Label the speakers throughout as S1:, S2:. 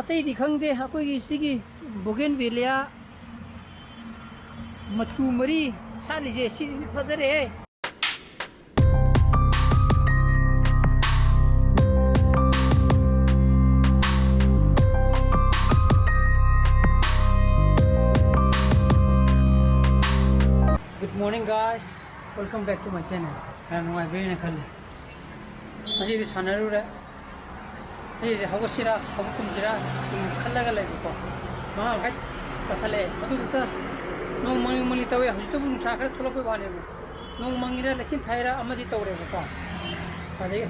S1: ꯑꯇꯩꯗꯤ ꯈꯪꯗꯦ ꯑꯩꯈꯣꯏꯒꯤ ꯁꯤꯒꯤ ꯕꯣꯒꯦꯟꯚꯤꯂꯤꯌꯥ ꯃꯆꯨ ꯃꯔꯤ ꯁꯥꯠꯂꯤꯁꯦ ꯁꯤꯁꯤꯗꯤ ꯐꯖꯔꯦꯍꯦ. Good morning guys, welcome back to my channel. I'm nungaibrina khali. Masidi sanarure. This is hogosira, hogukumsira, khallaga laibako. Ma gai kasale. Aduta nong mangi tawe hajtu bun sakra tholope bane. Nong mangira lachin thaira amadi tawre ko. Adai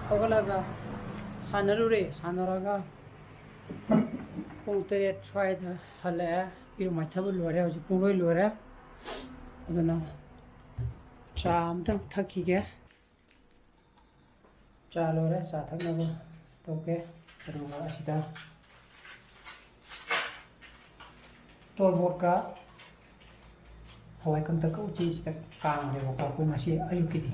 S1: hogalaga sanarure, sanaraga pungte try the hale pi maithabul lore hoji pungroi lore. ಅದನ್ನು ಚಾ ಅಂತ ಥಕ್ಕಿಗೆ ಚಾ ಲೋರೆ ಚಾ ಥಕ್ನಗು ತೋಕೆ ಅದುಗ ಅಸಿದ ತೋರ್ಬೋರ್ಕ Hawaii Kanthaka ಉಚಿತ ಕಾಂಗ್ರೆ ಬಕ ಕು ಮಸಿ ಅಯುಕಿದಿ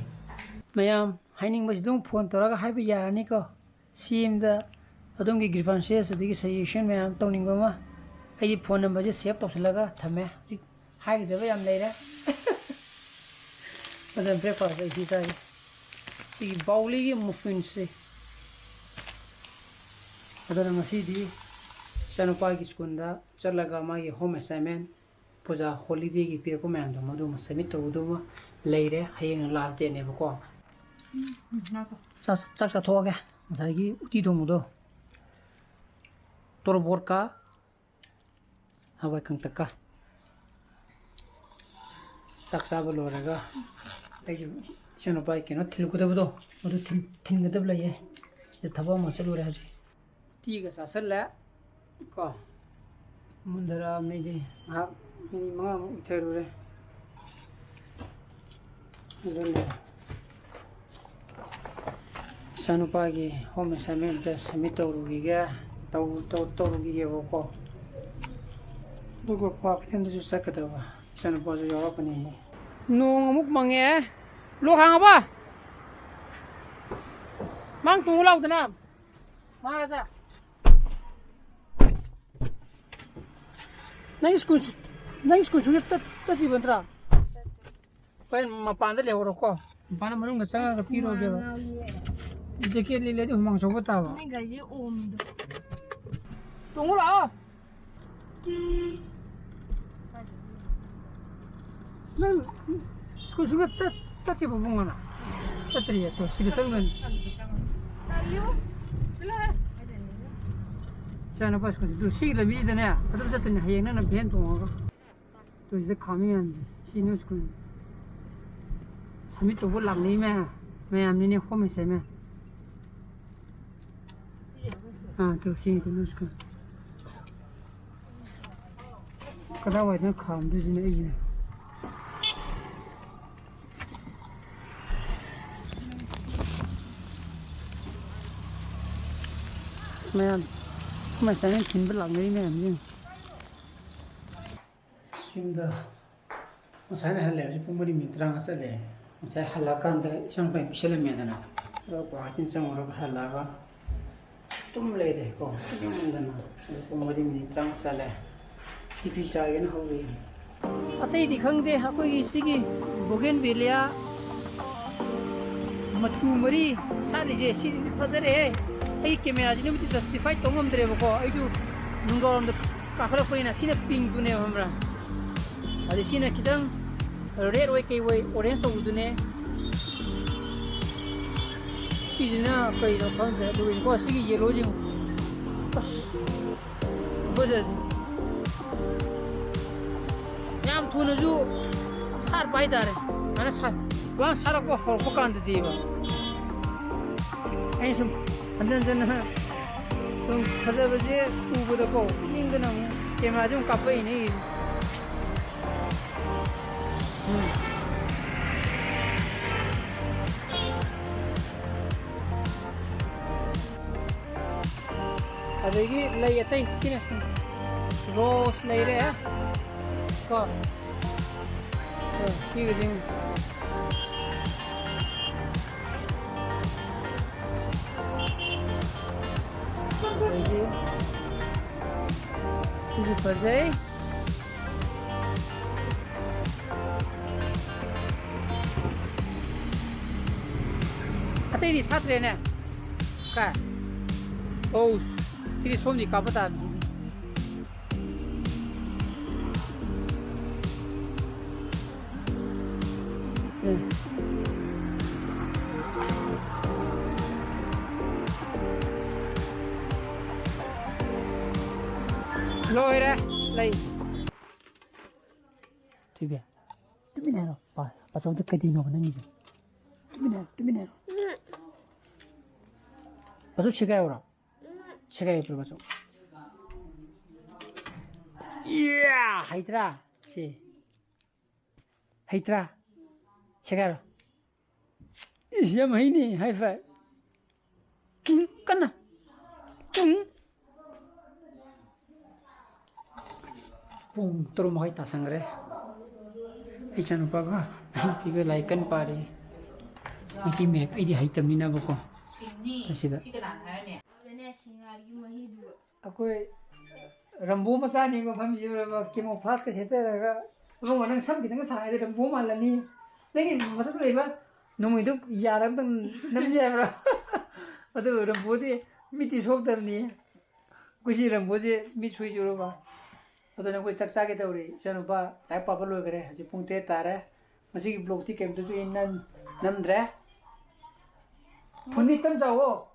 S1: ಮಯಾಮ್ ಹೈನಿಂಗ್ ಬಸ್ದು ಫೋನ್ ತರಗ ಹಾಯ್ಬ ಯಾರನಿಕೋ ಸಿಎಂದ ಅದುಂಗಿ ಗ್ರಿಫಾನ್ಸೆಸ್ ಅದಿಗೆ ಸಜೆಷನ್ ಮಯಾಮ್ ತೌನಿಂಗಮ ಐದಿ ಫೋನ್ ನಂಬರ್ ಸೇವ್ ತೌಸಲಗ ಥಮ್ಮೆ ಹಾಗಿದವೆ ಯಾಮ್ ಲೈರೆ ಅದನ್ನ ಬ್ರೇಕ್ಫಾಸ್ಟ್ ಐತಿದಾಗಿ ಈ ಬೌಲಿಗೆ ಮುಫಿನ್ಸ್ ಅದನ್ನ ಮಸೀದಿ ಸನುಪಾಗಿ ಸ್ಕೂಲ್ದ ಚಲಗ ಮಾಗಿ ಹೋಮ್ ಅಸೈನ್ಮೆಂಟ್ ಪೂಜಾ ಹಾಲಿಡೇಗೆ ಪಿರಕು ಮ್ಯಾಮ್ದ ಮದು ಸಬ್ಮಿಟ್ ತೌದು ಲೈರೆ ಹಯಂಗ್ ಲಾಸ್ಟ್ ಡೇ ನೇಬಕೋ ಚಾಕ್ ಥೋಗೆ ꯉꯁꯥꯏꯒꯤ ಉತ್ತಿ ಥꯣꯡꯕꯗꯣ ꯇꯣꯔꯕꯣꯠꯀ ꯍꯋꯥꯏ ꯀꯪꯇꯛꯀ ꯆꯥꯛ ꯆꯥꯕ ꯂꯣꯏꯔꯒ ꯑꯩꯁꯨ ꯏꯆꯥꯅꯨꯄꯥꯒꯤ ꯀꯩꯅꯣ ꯊꯤꯜꯂꯨꯒꯗꯕꯗꯣ ꯑꯗꯨ ꯊꯤꯟꯒꯗꯕ ꯂꯩꯌꯦ ꯁꯤꯗ ꯊꯕꯛ ꯑꯃ ꯆꯠꯂꯨꯔꯦ ꯍꯧꯖꯤꯛ ꯇꯤꯒ ꯆꯥꯁꯜꯂꯦ ꯀꯣ ꯃꯨꯟꯊꯔꯛꯑꯕꯅꯤ ꯉꯥꯏꯍꯥꯛ ꯃꯤꯅꯤꯠ 5ꯃꯨꯛ ꯎꯏꯊꯔꯨꯔꯦ ꯑꯗꯨꯅ ꯏꯆꯥꯅꯨꯄꯥꯒꯤ ꯍꯣꯝ ꯑꯦꯁꯥꯏꯟꯃꯦꯟꯇ ꯁꯕꯃꯤꯠ ꯇꯧꯔꯨꯈꯤꯒꯦꯕꯀꯣ ꯑꯗꯨꯒ ꯀ꯭ꯋꯥꯀꯩꯊꯦꯜꯗꯁꯨ ꯆꯠꯀꯗꯕ 이찬우빠도 여러분이 농어묵 망해 로강아봐 망 동올라오드나 말하자 nang school juga tadi bentra pain mapanda leworo ko pana manung gasanga ka piro ge jeke lile di humang sobo tawa nang gaji tungula nang school juga tadi bubungan tadi ya tuh segitu kan ayo sila Chana pas kun du sig la mi dana adam jatan hayeng na ben tong to is the coming sinus kun sami to bol lam ni me am ni ho me se me to sing to nus kun kada wa na kham du jin ai man mà sáng nay chín bữa lặng đấy mẹ nhưng xuyên đó mà sáng nay hả chứ không có đi miền Trung sao đấy mà sáng hả là can đấy xong phải biết làm gì đó nào rồi qua trên xong rồi hả là có tum lấy đấy có nhưng mà đó nào không có đi miền Trung sao đấy thì bị sai cái nó không đi ở đây thì không đấy họ có cái gì bougainvillea machu mari sao lấy gì xí phát ra ai camera ji nimiti justify tongom drebo ko ai ju nungorom de kakhara korina sina pink dune hamra adi sina kitang red way kai way orange to dune sina kai no khang de du ko sigi yellow jing bas bodas yam thuna ju sar bai dare ana sar wa sarak ko hol ko kan de diba ai sum 안전전은 좀 가져버지 우부도고 힘드는 게마 좀 까빠이니 아저기 레이에따 있지네 로스 레이래 거 이거 지금 Sisi fazay. Atay di satre na. Ka. Oh, sisi somni kapata. Loira, lay. Tiba. Tuminero, pa. Pasok tu kadino ka nangi. Tuminero. Pasok chegay ora. Chegay pero pasok. Yeah, haitra. Si. Haitra. Chegay. Iya mahini, high five. Kana. Pung terus makai tasang re. Ican apa ga? Ikan laikan pare. Iki map ini hitam ni na boko. Sida. Aku rambu masa ni ko faham jura kemo fast ke chete raga. Lo nang sam kita nang sangai rambu malah ni. Lekin masa tu leba nunggu itu yaram tu nampi jam ra. Aduh rambu dia miti sok ter ni. Kusi rambu dia mit sui juro ba. Aduh nang kau cakap kita uri. Jangan lupa like papa lo kere. Jepung teh tara. Masih blog ti kem tu ju inan nam dre. Pundi tam jauh.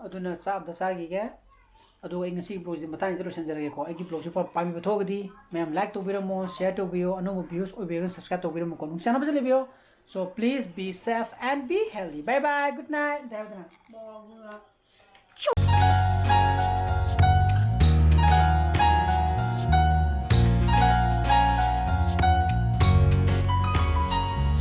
S1: Aduh na sab dah sagi ke. Aduh ingat sih blog di mata itu terus senjara ko. Eki blog super pami betul gedi. Memang like tu biro mo, share tu biro, anu mo views, o biro subscribe tu biro mo konung. Siapa sih biro? So please be safe and be healthy. Bye bye. Good night.